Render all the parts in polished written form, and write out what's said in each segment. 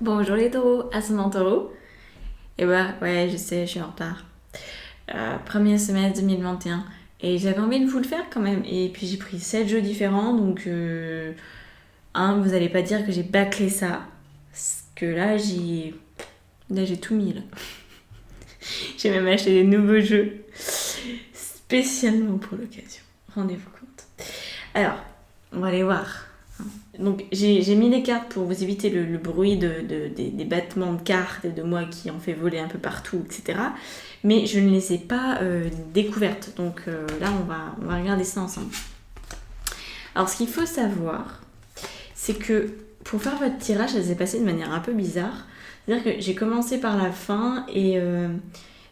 Bonjour les taureaux, ascendant taureau. Et bah ouais, je sais, je suis en retard. Premier semestre 2021. Et j'avais envie de vous le faire quand même. Et puis j'ai pris 7 jeux différents, donc vous allez pas dire que j'ai bâclé ça. Parce que là j'ai tout mis là. J'ai même acheté des nouveaux jeux spécialement pour l'occasion. Rendez-vous compte. Alors, on va aller voir. Donc j'ai mis les cartes pour vous éviter le bruit des battements de cartes et de moi qui en fait voler un peu partout, etc. Mais je ne les ai pas découvertes. Donc là, on va regarder ça ensemble. Alors ce qu'il faut savoir, c'est que pour faire votre tirage, ça s'est passé de manière un peu bizarre. C'est-à-dire que j'ai commencé par la fin et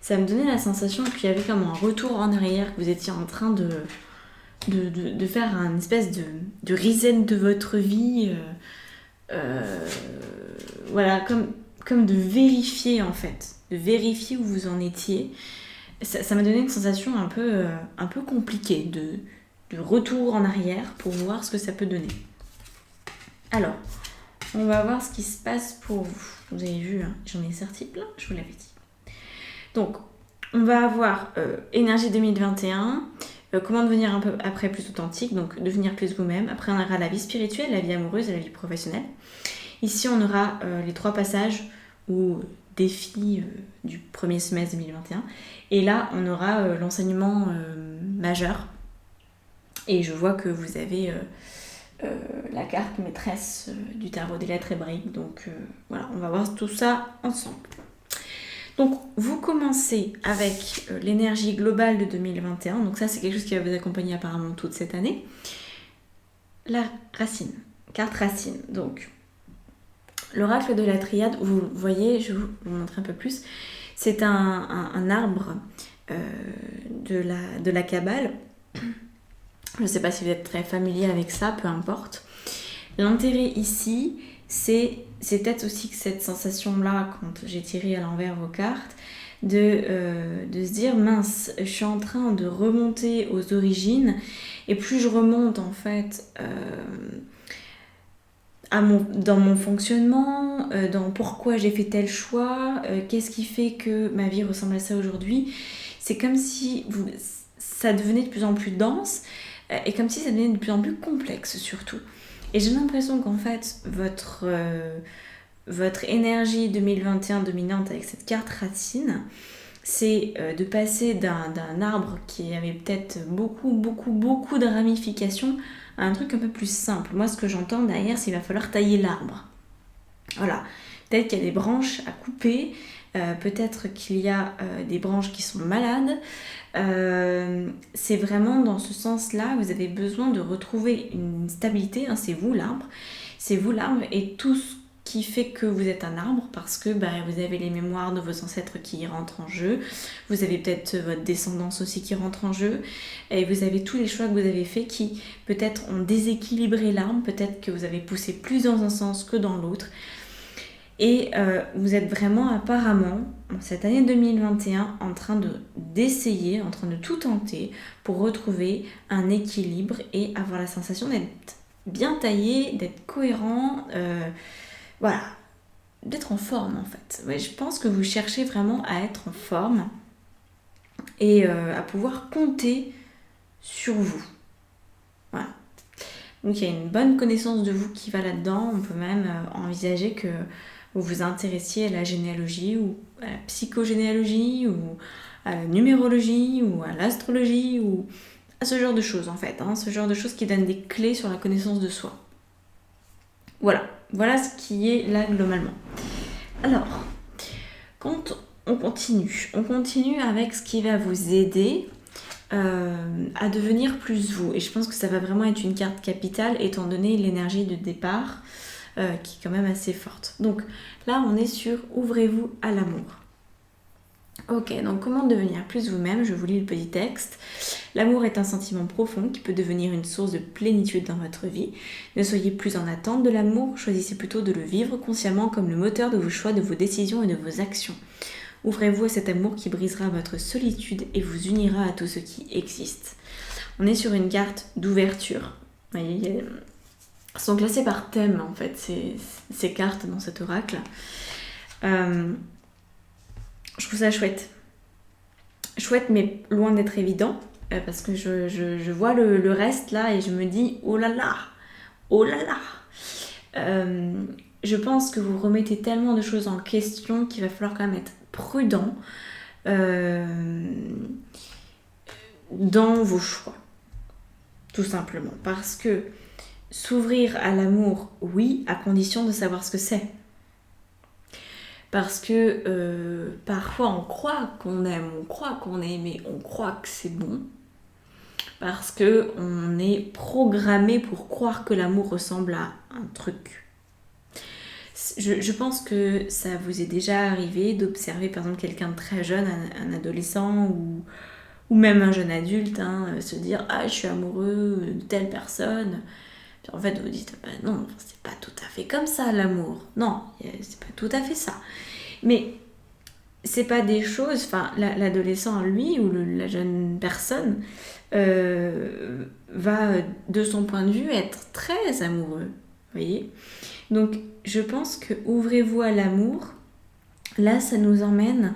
ça me donnait la sensation qu'il y avait comme un retour en arrière, que vous étiez en train de faire un espèce de reset de votre vie. Voilà, comme de vérifier en fait, de vérifier où vous en étiez. Ça m'a donné une sensation un peu compliquée de retour en arrière pour voir ce que ça peut donner. Alors, on va voir ce qui se passe pour vous. Vous avez vu, hein, j'en ai sorti plein, je vous l'avais dit. Donc, on va avoir énergie 2021, comment devenir un peu après plus authentique, donc devenir plus vous-même. Après, on aura la vie spirituelle, la vie amoureuse et la vie professionnelle. Ici, on aura les 3 passages ou défis du premier semestre 2021. Et là, on aura l'enseignement majeur. Et je vois que vous avez la carte maîtresse du tarot des lettres hébraïques. Donc voilà, on va voir tout ça ensemble. Donc, vous commencez avec l'énergie globale de 2021. Donc ça, c'est quelque chose qui va vous accompagner apparemment toute cette année. La racine, carte racine. Donc, l'oracle de la triade, vous voyez, je vais vous montrer un peu plus. C'est un arbre de la Kabbale. Je ne sais pas si vous êtes très familier avec ça, peu importe. L'intérêt ici, c'est peut-être aussi que cette sensation-là, quand j'ai tiré à l'envers vos cartes, de se dire, mince, je suis en train de remonter aux origines, et plus je remonte en fait dans mon fonctionnement, dans pourquoi j'ai fait tel choix, qu'est-ce qui fait que ma vie ressemble à ça aujourd'hui, c'est comme si ça devenait de plus en plus dense, et comme si ça devenait de plus en plus complexe surtout. Et j'ai l'impression qu'en fait, votre énergie 2021 dominante avec cette carte racine, c'est de passer d'un arbre qui avait peut-être beaucoup de ramifications à un truc un peu plus simple. Moi, ce que j'entends derrière, c'est qu'il va falloir tailler l'arbre. Voilà. Peut-être qu'il y a des branches à couper, peut-être qu'il y a des branches qui sont malades. C'est vraiment dans ce sens-là, vous avez besoin de retrouver une stabilité, hein, c'est vous l'arbre et tout ce qui fait que vous êtes un arbre parce que vous avez les mémoires de vos ancêtres qui rentrent en jeu, vous avez peut-être votre descendance aussi qui rentre en jeu et vous avez tous les choix que vous avez faits qui peut-être ont déséquilibré l'arbre, peut-être que vous avez poussé plus dans un sens que dans l'autre. Et vous êtes vraiment apparemment, cette année 2021, en train d'essayer, en train de tout tenter pour retrouver un équilibre et avoir la sensation d'être bien taillé, d'être cohérent, voilà, d'être en forme en fait. Ouais, je pense que vous cherchez vraiment à être en forme et à pouvoir compter sur vous. Voilà. Donc il y a une bonne connaissance de vous qui va là-dedans. On peut même envisager que vous vous intéressiez à la généalogie ou à la psychogénéalogie ou à la numérologie ou à l'astrologie ou à ce genre de choses en fait, hein, ce genre de choses qui donnent des clés sur la connaissance de soi. Voilà ce qui est là globalement. Alors, quand on continue avec ce qui va vous aider à devenir plus vous. Et je pense que ça va vraiment être une carte capitale étant donné l'énergie de départ qui est quand même assez forte. Donc là, on est sur ouvrez-vous à l'amour. Ok, donc comment devenir plus vous-même? Je vous lis le petit texte. L'amour est un sentiment profond qui peut devenir une source de plénitude dans votre vie. Ne soyez plus en attente de l'amour, choisissez plutôt de le vivre consciemment comme le moteur de vos choix, de vos décisions et de vos actions. Ouvrez-vous à cet amour qui brisera votre solitude et vous unira à tout ce qui existe. On est sur une carte d'ouverture. Vous voyez, sont classées par thème en fait, ces cartes dans cet oracle. Je trouve ça chouette. Chouette, mais loin d'être évident, parce que je vois le reste là et je me dis oh là là, oh là là. Je pense que vous remettez tellement de choses en question qu'il va falloir quand même être prudent dans vos choix, tout simplement. Parce que s'ouvrir à l'amour, oui, à condition de savoir ce que c'est. Parce que parfois on croit qu'on aime, on croit qu'on est aimé, on croit que c'est bon. Parce qu'on est programmé pour croire que l'amour ressemble à un truc. Je pense que ça vous est déjà arrivé d'observer par exemple quelqu'un de très jeune, un adolescent ou même un jeune adulte, se dire « Ah, je suis amoureux de telle personne ». Puis en fait, vous dites bah « Non, c'est pas tout à fait comme ça l'amour. Non, c'est pas tout à fait ça. » Mais c'est pas des choses, enfin l'adolescent lui ou la jeune personne va de son point de vue être très amoureux, vous voyez. Donc je pense que ouvrez-vous à l'amour, là ça nous emmène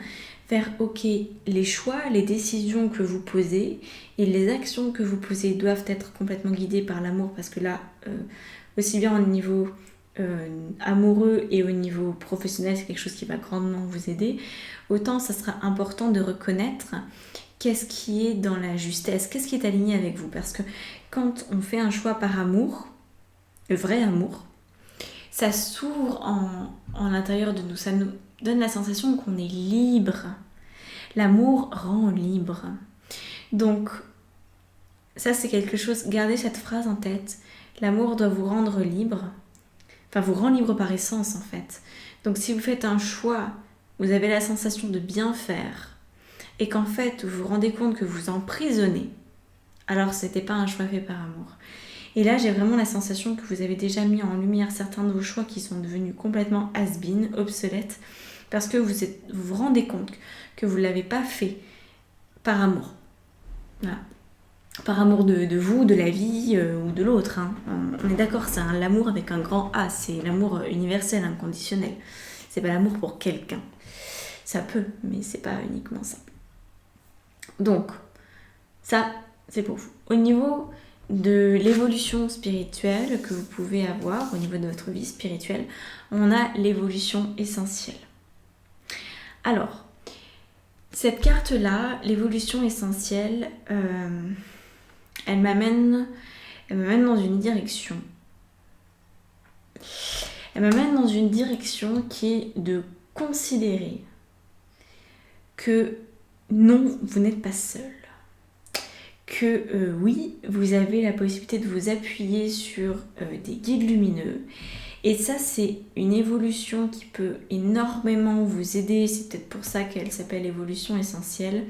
vers ok, les choix, les décisions que vous posez et les actions que vous posez doivent être complètement guidées par l'amour parce que là, aussi bien au niveau amoureux et au niveau professionnel, c'est quelque chose qui va grandement vous aider, autant ça sera important de reconnaître qu'est-ce qui est dans la justesse, qu'est-ce qui est aligné avec vous. Parce que quand on fait un choix par amour, le vrai amour, ça s'ouvre en l'intérieur de nous, ça nous donne la sensation qu'on est libre. L'amour rend libre. Donc, ça c'est quelque chose, gardez cette phrase en tête, l'amour doit vous rendre libre, enfin vous rend libre par essence en fait. Donc si vous faites un choix, vous avez la sensation de bien faire, et qu'en fait vous vous rendez compte que vous emprisonnez, alors c'était pas un choix fait par amour. Et là j'ai vraiment la sensation que vous avez déjà mis en lumière certains de vos choix qui sont devenus complètement has-been, obsolètes, parce que vous vous rendez compte que vous ne l'avez pas fait par amour. Voilà. Par amour de vous, de la vie ou de l'autre. On est d'accord, c'est l'amour avec un grand A, c'est l'amour universel, inconditionnel. C'est pas l'amour pour quelqu'un. Ça peut, mais c'est pas uniquement ça. Donc, ça, c'est pour vous. Au niveau de l'évolution spirituelle que vous pouvez avoir, au niveau de votre vie spirituelle, on a l'évolution essentielle. Alors, cette carte-là, l'évolution essentielle, elle m'amène dans une direction. Elle m'amène dans une direction qui est de considérer que non, vous n'êtes pas seul. Que oui, vous avez la possibilité de vous appuyer sur des guides lumineux. Et ça, c'est une évolution qui peut énormément vous aider. C'est peut-être pour ça qu'elle s'appelle évolution essentielle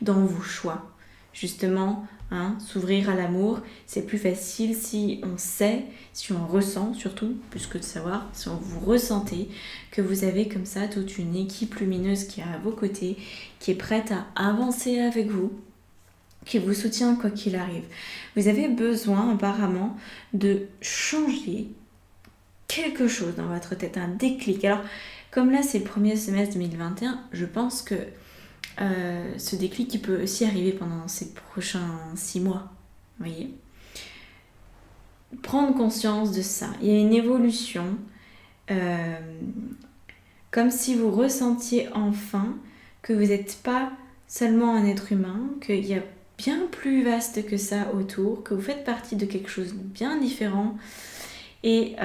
dans vos choix. Justement, s'ouvrir à l'amour, c'est plus facile si on sait, si on ressent surtout, plus que de savoir, si vous ressentez que vous avez comme ça toute une équipe lumineuse qui est à vos côtés, qui est prête à avancer avec vous, qui vous soutient quoi qu'il arrive. Vous avez besoin apparemment de changer quelque chose dans votre tête, un déclic. Alors, comme là c'est le premier semestre 2021, je pense que ce déclic il peut aussi arriver pendant ces prochains 6 mois. Vous voyez ? Prendre conscience de ça. Il y a une évolution, comme si vous ressentiez enfin que vous n'êtes pas seulement un être humain, qu'il y a bien plus vaste que ça autour, que vous faites partie de quelque chose de bien différent. Et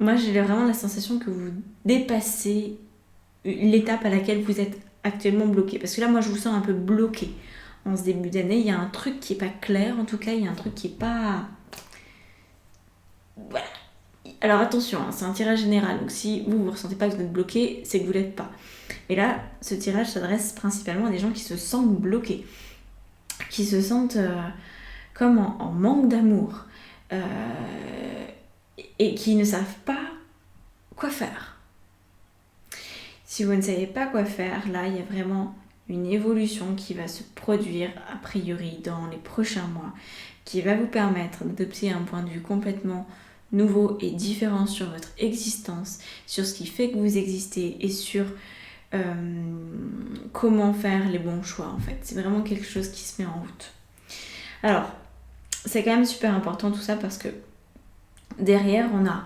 moi j'ai vraiment la sensation que vous dépassez l'étape à laquelle vous êtes actuellement bloqué. Parce que là moi je vous sens un peu bloqué en ce début d'année. Il y a un truc qui est pas clair, en tout cas il y a un truc qui est pas... Voilà. Alors attention, c'est un tirage général. Donc si vous ressentez pas que vous êtes bloqué, c'est que vous l'êtes pas. Et là, ce tirage s'adresse principalement à des gens qui se sentent bloqués. Qui se sentent comme en manque d'amour. Et qui ne savent pas quoi faire. Si vous ne savez pas quoi faire, là, il y a vraiment une évolution qui va se produire, a priori, dans les prochains mois, qui va vous permettre d'adopter un point de vue complètement nouveau et différent sur votre existence, sur ce qui fait que vous existez et sur comment faire les bons choix en fait. C'est vraiment quelque chose qui se met en route. Alors, c'est quand même super important tout ça parce que derrière on a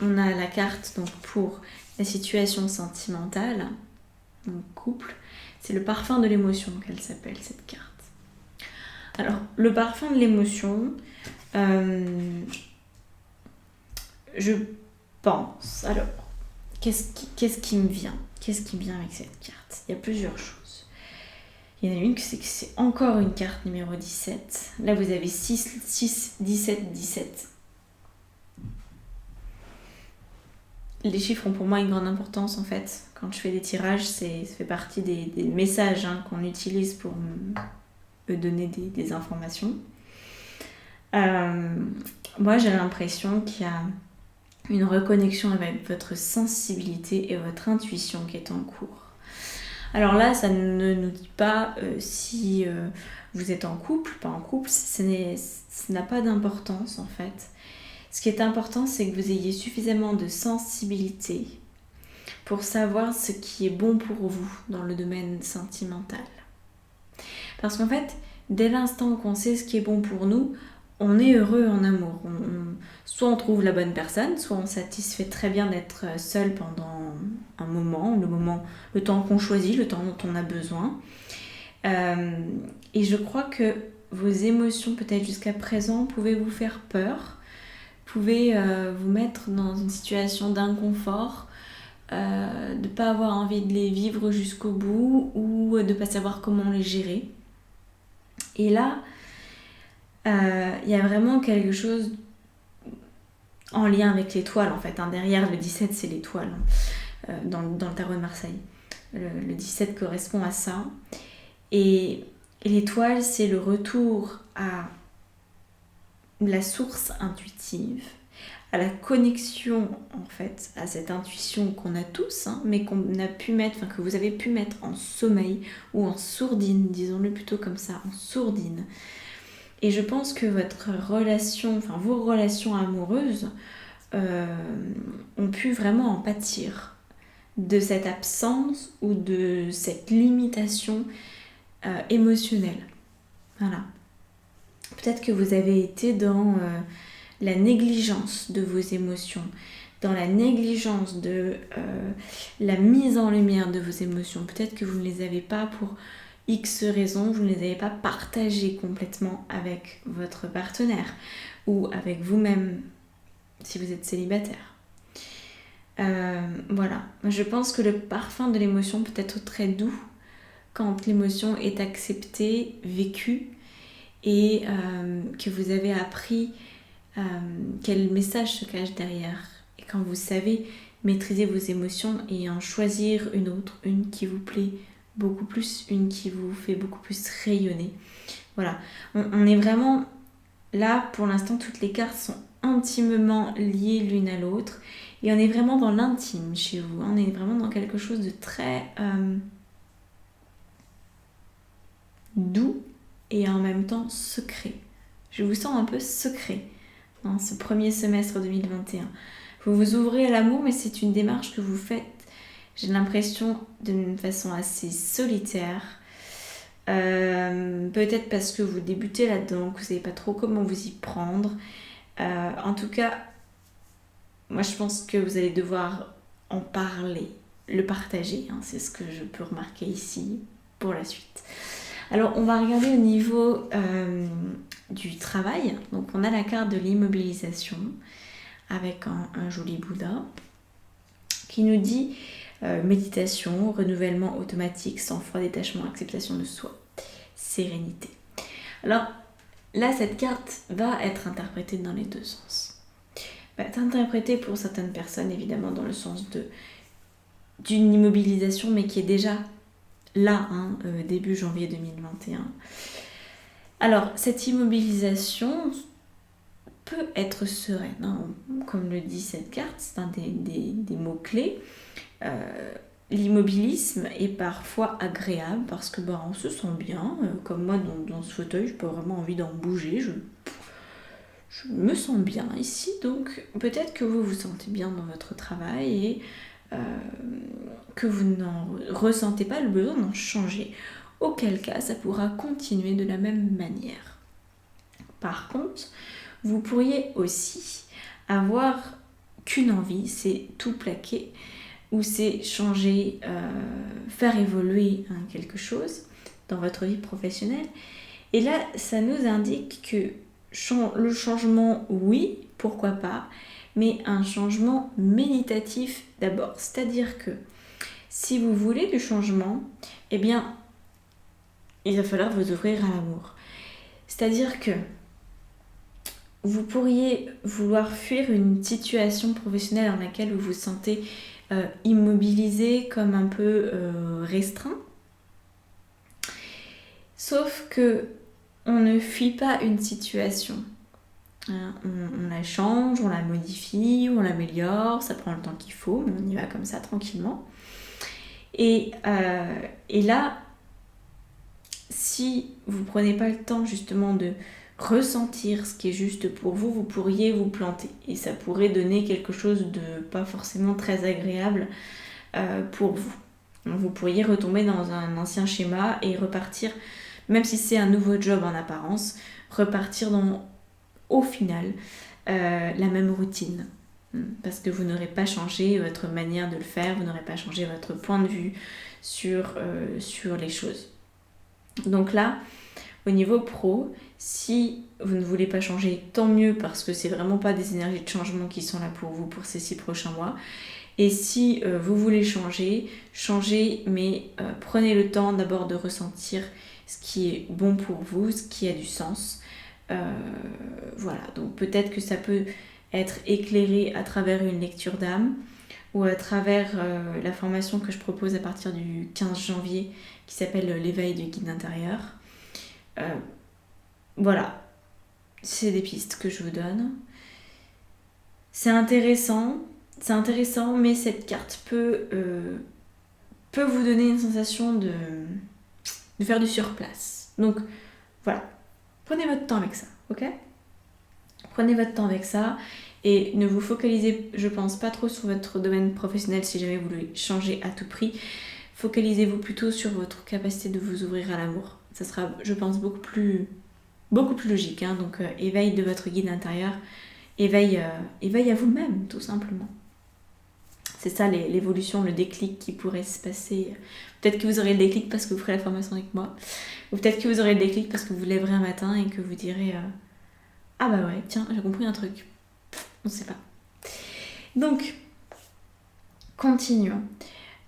la carte donc pour la situation sentimentale, donc couple. C'est le parfum de l'émotion qu'elle s'appelle cette carte. Alors, le parfum de l'émotion, je pense. Alors, qu'est-ce qui me vient? Qu'est-ce qui vient avec cette carte? Il y a plusieurs choses. Il y en a une, c'est que c'est encore une carte numéro 17. Là, vous avez 6, 17, 17. Les chiffres ont pour moi une grande importance en fait. Quand je fais des tirages, ça fait partie des messages qu'on utilise pour me donner des informations. Moi, j'ai l'impression qu'il y a une reconnexion avec votre sensibilité et votre intuition qui est en cours. Alors là, ça ne nous dit pas si vous êtes en couple, pas en couple, ça n'a pas d'importance en fait. Ce qui est important, c'est que vous ayez suffisamment de sensibilité pour savoir ce qui est bon pour vous dans le domaine sentimental. Parce qu'en fait, dès l'instant qu'on sait ce qui est bon pour nous, on est heureux en amour. Soit on trouve la bonne personne, soit on satisfait très bien d'être seul pendant un moment, le temps qu'on choisit, le temps dont on a besoin. Et je crois que vos émotions, peut-être jusqu'à présent, pouvaient vous faire peur, pouvaient vous mettre dans une situation d'inconfort, de ne pas avoir envie de les vivre jusqu'au bout ou de ne pas savoir comment les gérer. Et là, il y a vraiment quelque chose en lien avec l'étoile en fait. Derrière le 17, c'est l'étoile dans le tarot de Marseille. Le 17 correspond à ça. Et l'étoile, c'est le retour à la source intuitive, à la connexion en fait, à cette intuition qu'on a tous, mais que vous avez pu mettre en sommeil ou en sourdine, disons-le plutôt comme ça, en sourdine. Et je pense que vos relations amoureuses ont pu vraiment en pâtir de cette absence ou de cette limitation émotionnelle. Voilà. Peut-être que vous avez été dans la négligence de vos émotions, dans la négligence de la mise en lumière de vos émotions. Peut-être que vous ne les avez pas pour X raisons, vous ne les avez pas partagées complètement avec votre partenaire ou avec vous-même si vous êtes célibataire. Voilà, je pense que le parfum de l'émotion peut être très doux quand l'émotion est acceptée, vécue et que vous avez appris quel message se cache derrière. Et quand vous savez maîtriser vos émotions et en choisir une autre, une qui vous plaît beaucoup plus, une qui vous fait beaucoup plus rayonner. Voilà, on est vraiment là, pour l'instant, toutes les cartes sont intimement liées l'une à l'autre et on est vraiment dans l'intime chez vous, on est vraiment dans quelque chose de très doux et en même temps secret. Je vous sens un peu secret dans ce premier semestre 2021. Vous vous ouvrez à l'amour, mais c'est une démarche que vous faites, j'ai l'impression, d'une façon assez solitaire. Peut-être parce que vous débutez là-dedans, que vous ne savez pas trop comment vous y prendre. En tout cas, moi je pense que vous allez devoir en parler, le partager. C'est ce que je peux remarquer ici pour la suite. Alors on va regarder au niveau du travail. Donc on a la carte de l'immobilisation avec un joli Bouddha qui nous dit méditation, renouvellement automatique, sang-froid, détachement, acceptation de soi, sérénité. Alors là, cette carte va être interprétée dans les deux sens. Va être interprétée pour certaines personnes, évidemment, dans le sens d'une immobilisation, mais qui est déjà là, début janvier 2021. Alors, cette immobilisation peut être sereine, comme le dit cette carte, c'est un des mots-clés. L'immobilisme est parfois agréable parce que on se sent bien, comme moi dans ce fauteuil, j'ai pas vraiment envie d'en bouger, je me sens bien ici, donc peut-être que vous vous sentez bien dans votre travail et que vous n'en ressentez pas le besoin d'en changer. Auquel cas, ça pourra continuer de la même manière. Par contre, vous pourriez aussi avoir qu'une envie, c'est tout plaquer, ou c'est changer, faire évoluer quelque chose dans votre vie professionnelle. Et là, ça nous indique que le changement, oui, pourquoi pas, mais un changement méditatif d'abord. C'est-à-dire que si vous voulez du changement, eh bien, il va falloir vous ouvrir à l'amour. C'est-à-dire que vous pourriez vouloir fuir une situation professionnelle dans laquelle vous vous sentez immobilisé, comme un peu restreint. Sauf que on ne fuit pas une situation. On la change, on la modifie, on l'améliore, ça prend le temps qu'il faut, mais on y va comme ça tranquillement. Et là, si vous prenez pas le temps justement de ressentir ce qui est juste pour vous, vous pourriez vous planter. Et ça pourrait donner quelque chose de pas forcément très agréable pour vous. Donc vous pourriez retomber dans un ancien schéma et repartir, même si c'est un nouveau job en apparence, repartir dans, au final, la même routine. Parce que vous n'aurez pas changé votre manière de le faire, vous n'aurez pas changé votre point de vue sur les choses. Donc là, au niveau pro, si vous ne voulez pas changer, tant mieux, parce que c'est vraiment pas des énergies de changement qui sont là pour vous pour ces 6 prochains mois. Et si vous voulez changer, changez, mais prenez le temps d'abord de ressentir ce qui est bon pour vous, ce qui a du sens. Voilà, donc peut-être que ça peut être éclairé à travers une lecture d'âme ou à travers la formation que je propose à partir du 15 janvier qui s'appelle l'éveil du guide intérieur. Voilà, c'est des pistes que je vous donne. C'est intéressant, mais cette carte peut vous donner une sensation de faire du surplace. Donc voilà, prenez votre temps avec ça, ok ? Prenez votre temps avec ça et ne vous focalisez, je pense, pas trop sur votre domaine professionnel si jamais vous voulez changer à tout prix. Focalisez-vous plutôt sur votre capacité de vous ouvrir à l'amour. Ça sera, je pense, beaucoup plus logique. Hein. Donc, éveil de votre guide intérieur, éveil à vous-même, tout simplement. C'est ça l'évolution, le déclic qui pourrait se passer. Peut-être que vous aurez le déclic parce que vous ferez la formation avec moi. Ou peut-être que vous aurez le déclic parce que vous lèverez un matin et que vous direz ah bah ouais, tiens, j'ai compris un truc. On ne sait pas. Donc, continuons.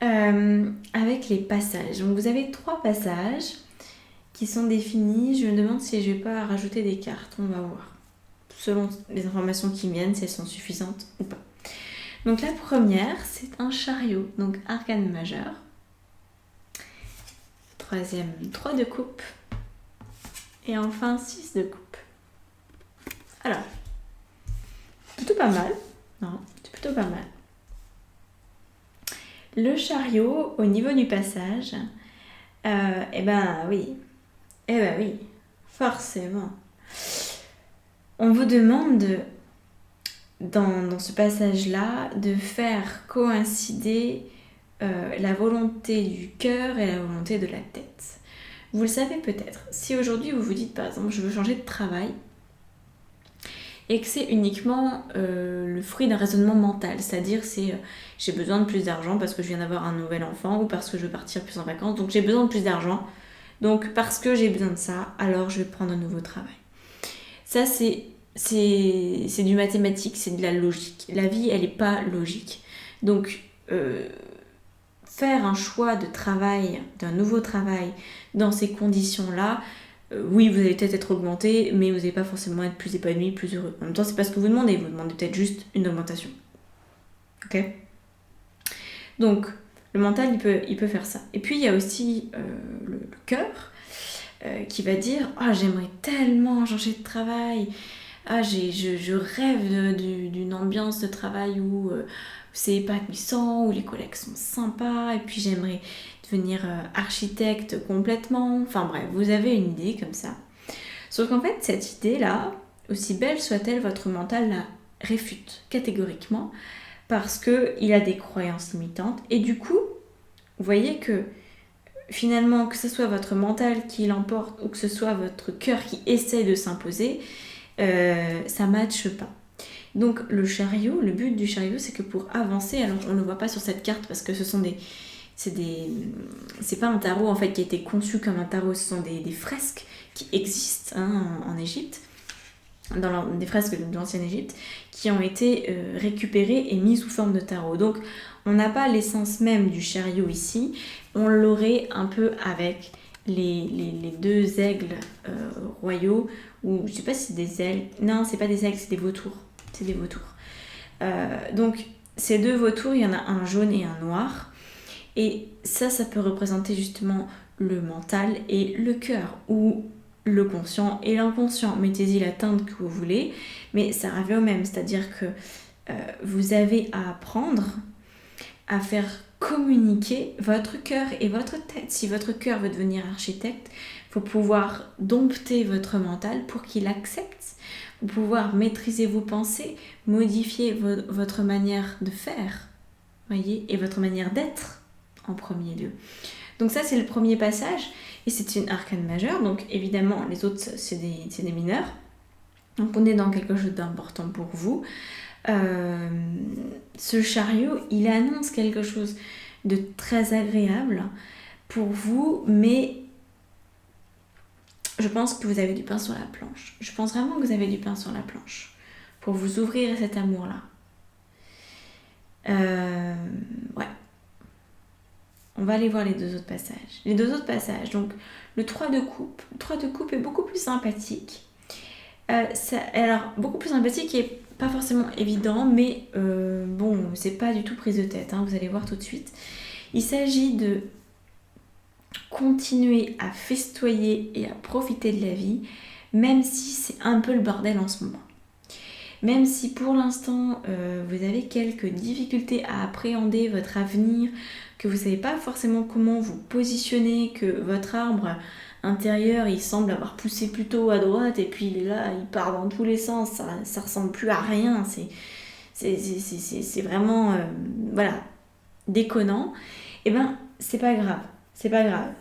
Avec les passages. Donc vous avez 3 passages qui sont définis. Je me demande si je vais pas rajouter des cartes. On va voir. Selon les informations qui viennent, si elles sont suffisantes ou pas. Donc la première, c'est un chariot. Donc arcane majeur. Troisième, 3 de coupe. Et enfin 6 de coupe. Alors, plutôt pas mal. Non, c'est plutôt pas mal. Le chariot, au niveau du passage, eh ben oui, forcément. On vous demande, dans ce passage-là, de faire coïncider la volonté du cœur et la volonté de la tête. Vous le savez peut-être, si aujourd'hui vous vous dites par exemple, je veux changer de travail, et que c'est uniquement le fruit d'un raisonnement mental, c'est-à-dire c'est j'ai besoin de plus d'argent parce que je viens d'avoir un nouvel enfant ou parce que je veux partir plus en vacances, donc j'ai besoin de plus d'argent, donc parce que j'ai besoin de ça, alors je vais prendre un nouveau travail. Ça c'est du mathématique, c'est de la logique. La vie elle n'est pas logique. Donc faire un choix de travail, d'un nouveau travail dans ces conditions-là, oui, vous allez peut-être être augmenté, mais vous n'allez pas forcément être plus épanoui, plus heureux. En même temps, c'est pas ce que vous demandez peut-être juste une augmentation. Ok ? Donc, le mental, il peut faire ça. Et puis, il y a aussi le cœur qui va dire « Ah, j'aimerais tellement changer de travail. Ah, je rêve d'une ambiance de travail où c'est épanouissant, où les collègues sont sympas, et puis j'aimerais devenir architecte complètement. » Enfin bref, vous avez une idée comme ça. Sauf qu'en fait, cette idée-là, aussi belle soit-elle, votre mental la réfute catégoriquement parce qu'il a des croyances limitantes. Et du coup, vous voyez que finalement, que ce soit votre mental qui l'emporte ou que ce soit votre cœur qui essaie de s'imposer, ça ne matche pas. Donc le chariot, le but du chariot, c'est que pour avancer, alors on ne le voit pas sur cette carte parce que ce sont c'est pas un tarot en fait qui a été conçu comme un tarot, ce sont des fresques qui existent en Égypte, des fresques de l'ancienne Égypte, qui ont été récupérées et mises sous forme de tarot. Donc on n'a pas l'essence même du chariot ici, on l'aurait un peu avec les deux aigles royaux, ou je sais pas si c'est des aigles, non c'est pas des aigles, c'est des vautours. C'est des vautours. Donc ces deux vautours, il y en a un jaune et un noir. Et ça peut représenter justement le mental et le cœur, ou le conscient et l'inconscient. Mettez-y la teinte que vous voulez, mais ça revient au même. C'est-à-dire que vous avez à apprendre à faire communiquer votre cœur et votre tête. Si votre cœur veut devenir architecte, il faut pouvoir dompter votre mental pour qu'il accepte. Pouvoir maîtriser vos pensées, modifier votre manière de faire, voyez, et votre manière d'être en premier lieu. Donc ça c'est le premier passage et c'est une arcane majeure, donc évidemment les autres c'est des mineurs. Donc on est dans quelque chose d'important pour vous. Ce chariot, il annonce quelque chose de très agréable pour vous, mais je pense que vous avez du pain sur la planche. Je pense vraiment que vous avez du pain sur la planche pour vous ouvrir à cet amour-là. Ouais. On va aller voir les deux autres passages. Les deux autres passages, donc le 3 de coupe. Le 3 de coupe est beaucoup plus sympathique. Alors, beaucoup plus sympathique et pas forcément évident, mais bon, c'est pas du tout prise de tête, vous allez voir tout de suite. Il s'agit de continuer à festoyer et à profiter de la vie, même si c'est un peu le bordel en ce moment. Même si pour l'instant vous avez quelques difficultés à appréhender votre avenir, que vous ne savez pas forcément comment vous positionner, que votre arbre intérieur il semble avoir poussé plutôt à droite et puis là il part dans tous les sens, ça ressemble plus à rien, c'est vraiment voilà, déconnant, et ben c'est pas grave, c'est pas grave.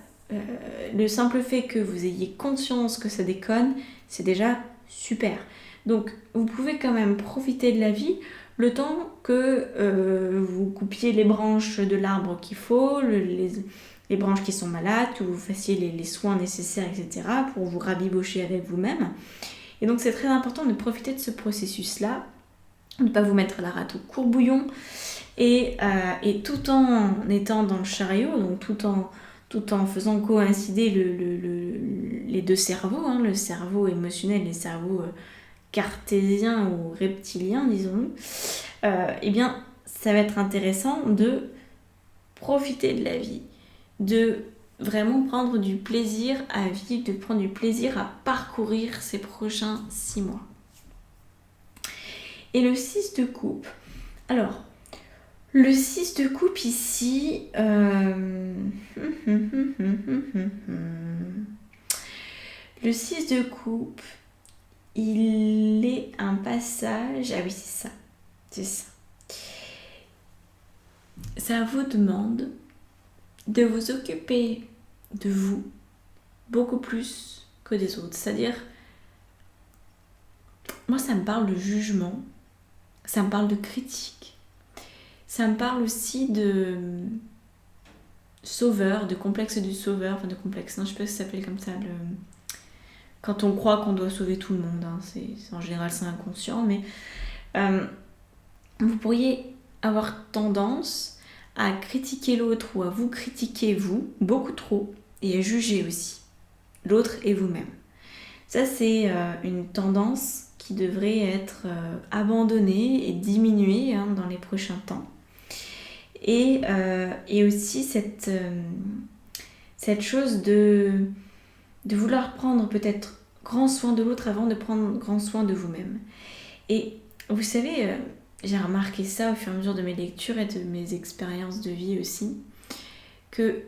Le simple fait que vous ayez conscience que ça déconne, c'est déjà super. Donc vous pouvez quand même profiter de la vie le temps que vous coupiez les branches de l'arbre qu'il faut, les branches qui sont malades, que vous fassiez les soins nécessaires, etc. pour vous rabibocher avec vous-même. Et donc c'est très important de profiter de ce processus-là, de ne pas vous mettre la rate au courbouillon, et tout en étant dans le chariot, donc tout en faisant coïncider les deux cerveaux, le cerveau émotionnel et le cerveau cartésien ou reptilien, disons-nous, eh bien, ça va être intéressant de profiter de la vie, de vraiment prendre du plaisir à vivre, de prendre du plaisir à parcourir ces prochains 6 mois. Et le 6 de coupe. Alors, le 6 de coupe ici... Le 6 de coupe, il est un passage... Ah oui, c'est ça. C'est ça. Ça vous demande de vous occuper de vous beaucoup plus que des autres. C'est-à-dire, moi ça me parle de jugement, ça me parle de critique, ça me parle aussi de sauveur, de complexe du sauveur, enfin de complexe, non je sais pas si ça s'appelle comme ça, quand on croit qu'on doit sauver tout le monde, en général c'est inconscient, mais vous pourriez avoir tendance à critiquer l'autre ou à vous critiquer vous, beaucoup trop, et à juger aussi l'autre et vous-même. Ça c'est une tendance qui devrait être abandonnée et diminuée dans les prochains temps. Et aussi cette chose de vouloir prendre peut-être grand soin de l'autre avant de prendre grand soin de vous-même. Et vous savez, j'ai remarqué ça au fur et à mesure de mes lectures et de mes expériences de vie aussi, que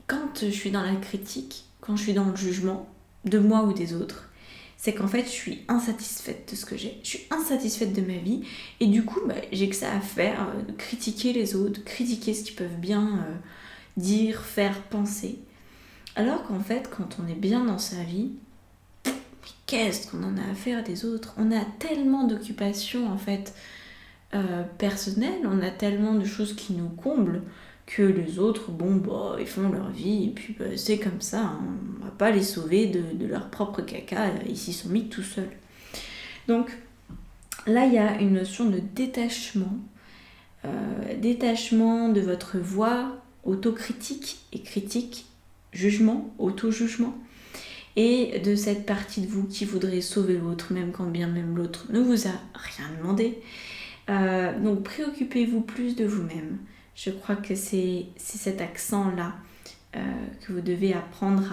quand je suis dans la critique, quand je suis dans le jugement de moi ou des autres, c'est qu'en fait je suis insatisfaite de ce que j'ai, je suis insatisfaite de ma vie et du coup j'ai que ça à faire, de critiquer les autres, critiquer ce qu'ils peuvent bien dire, faire, penser. Alors qu'en fait quand on est bien dans sa vie, qu'est-ce qu'on en a à faire des autres? On a tellement d'occupations en fait personnelles, on a tellement de choses qui nous comblent que les autres, ils font leur vie et puis c'est comme ça, hein. On va pas les sauver de leur propre caca, ils s'y sont mis tout seuls. Donc là, il y a une notion de détachement, détachement de votre voix autocritique et critique, jugement, auto-jugement, et de cette partie de vous qui voudrait sauver l'autre, même quand bien même l'autre ne vous a rien demandé. Donc préoccupez-vous plus de vous-même. Je crois que c'est cet accent-là que vous devez apprendre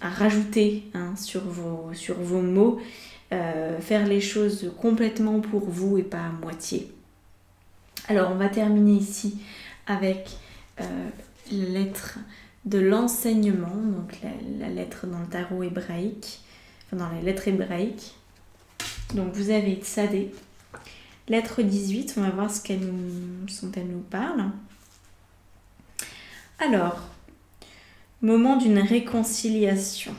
à rajouter sur vos mots, faire les choses complètement pour vous et pas à moitié. Alors on va terminer ici avec la lettre de l'enseignement, donc la lettre dans le tarot hébraïque, enfin dans les lettres hébraïques. Donc vous avez Tsadé. Lettre 18, on va voir ce qu'elle nous parle. Alors, moment d'une réconciliation.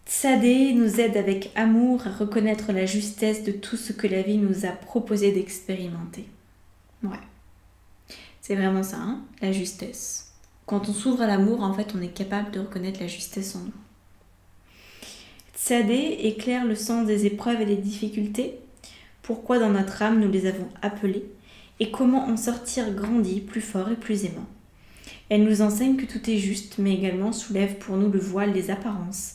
Tsadé nous aide avec amour à reconnaître la justesse de tout ce que la vie nous a proposé d'expérimenter. Ouais, c'est vraiment ça, la justesse. Quand on s'ouvre à l'amour, en fait, on est capable de reconnaître la justesse en nous. Tsadé éclaire le sens des épreuves et des difficultés, pourquoi dans notre âme nous les avons appelées, et comment en sortir grandi, plus fort et plus aimant. Elle nous enseigne que tout est juste, mais également soulève pour nous le voile des apparences,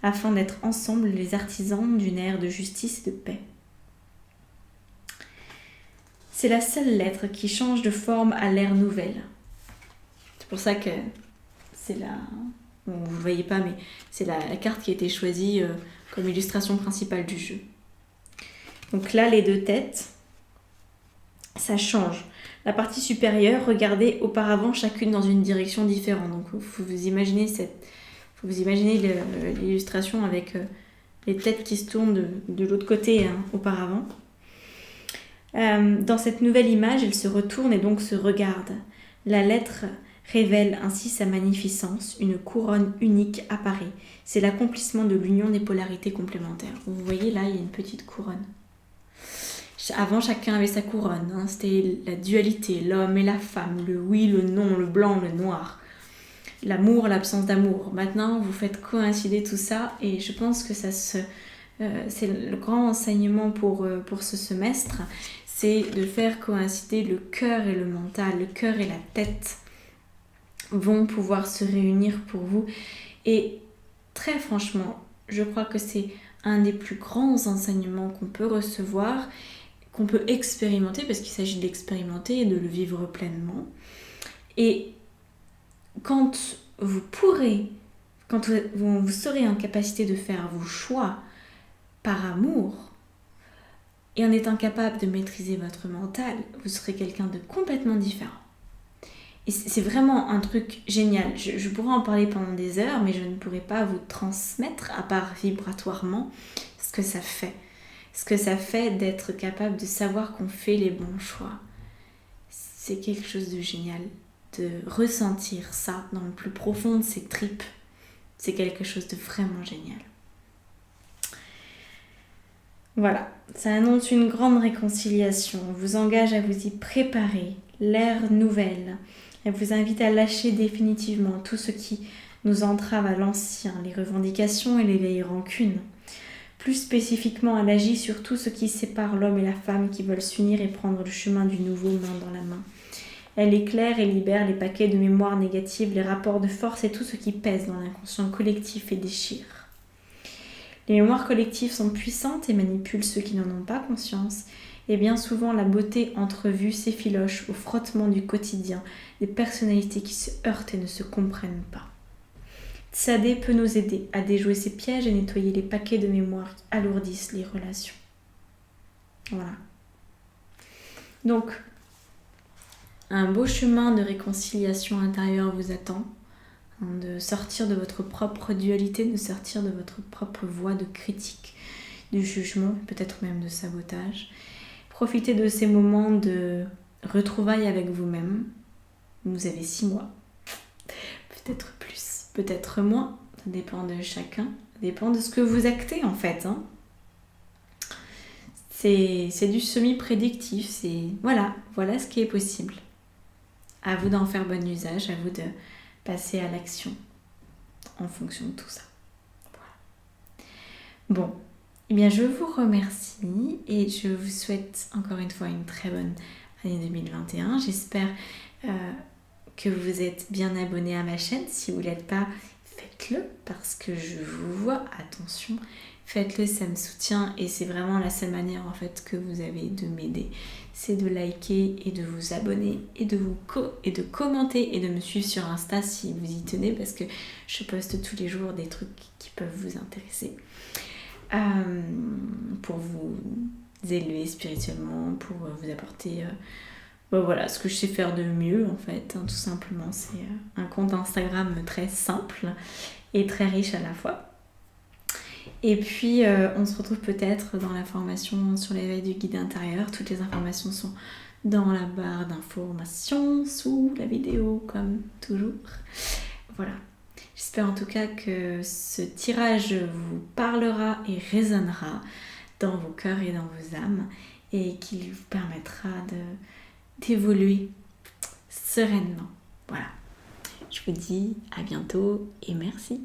afin d'être ensemble les artisans d'une ère de justice et de paix. C'est la seule lettre qui change de forme à l'ère nouvelle. C'est pour ça que c'est la... Bon, vous ne voyez pas, mais c'est la carte qui a été choisie comme illustration principale du jeu. Donc là, les deux têtes, ça change. La partie supérieure, regardez auparavant chacune dans une direction différente. Donc vous imaginez l'illustration avec les têtes qui se tournent de l'autre côté auparavant. Dans cette nouvelle image, elles se retournent et donc se regardent. La lettre révèle ainsi sa magnificence, une couronne unique apparaît. C'est l'accomplissement de l'union des polarités complémentaires. Vous voyez là, il y a une petite couronne. Avant, chacun avait sa couronne. C'était la dualité, l'homme et la femme, le oui, le non, le blanc, le noir. L'amour, l'absence d'amour. Maintenant, vous faites coïncider tout ça et je pense que c'est le grand enseignement pour ce semestre, c'est de faire coïncider le cœur et le mental, le cœur et la tête vont pouvoir se réunir pour vous. Et très franchement, je crois que c'est un des plus grands enseignements qu'on peut recevoir, qu'on peut expérimenter, parce qu'il s'agit d'expérimenter et de le vivre pleinement. Et quand vous serez en capacité de faire vos choix par amour, et en étant capable de maîtriser votre mental, vous serez quelqu'un de complètement différent. Et c'est vraiment un truc génial. Je pourrais en parler pendant des heures, mais je ne pourrais pas vous transmettre, à part vibratoirement, ce que ça fait. Ce que ça fait d'être capable de savoir qu'on fait les bons choix. C'est quelque chose de génial. De ressentir ça dans le plus profond de ses tripes. C'est quelque chose de vraiment génial. Voilà, ça annonce une grande réconciliation. On vous engage à vous y préparer. L'ère nouvelle. Elle vous invite à lâcher définitivement tout ce qui nous entrave à l'ancien, les revendications et les vieilles rancunes. Plus spécifiquement, elle agit sur tout ce qui sépare l'homme et la femme qui veulent s'unir et prendre le chemin du nouveau main dans la main. Elle éclaire et libère les paquets de mémoire négatives, les rapports de force et tout ce qui pèse dans l'inconscient collectif et déchire. Les mémoires collectives sont puissantes et manipulent ceux qui n'en ont pas conscience. Et bien souvent, la beauté entrevue s'effiloche au frottement du quotidien, des personnalités qui se heurtent et ne se comprennent pas. Tsadé peut nous aider à déjouer ces pièges et nettoyer les paquets de mémoire qui alourdissent les relations. Voilà. Donc, un beau chemin de réconciliation intérieure vous attend. de sortir de votre propre dualité, de sortir de votre propre voie de critique, de jugement, peut-être même de sabotage. Profitez de ces moments de retrouvailles avec vous-même. Vous avez 6 mois, peut-être plus, peut-être moins, ça dépend de chacun, ça dépend de ce que vous actez en fait. C'est du semi-prédictif, voilà ce qui est possible. À vous d'en faire bon usage, à vous de passer à l'action en fonction de tout ça. Voilà. Bon, eh bien je vous remercie et je vous souhaite encore une fois une très bonne année 2021. J'espère que vous êtes bien abonné à ma chaîne. Si vous ne l'êtes pas, faites-le parce que je vous vois, attention. Faites-le, ça me soutient et c'est vraiment la seule manière en fait que vous avez de m'aider. C'est de liker et de vous abonner et de commenter et de me suivre sur Insta si vous y tenez parce que je poste tous les jours des trucs qui peuvent vous intéresser. Pour vous élever spirituellement, pour vous apporter voilà, ce que je sais faire de mieux en fait, tout simplement. C'est un compte Instagram très simple et très riche à la fois. Et puis on se retrouve peut-être dans la formation sur l'éveil du guide intérieur. Toutes les informations sont dans la barre d'informations sous la vidéo comme toujours. Voilà. J'espère en tout cas que ce tirage vous parlera et résonnera dans vos cœurs et dans vos âmes et qu'il vous permettra d'évoluer sereinement. Voilà. Je vous dis à bientôt et merci.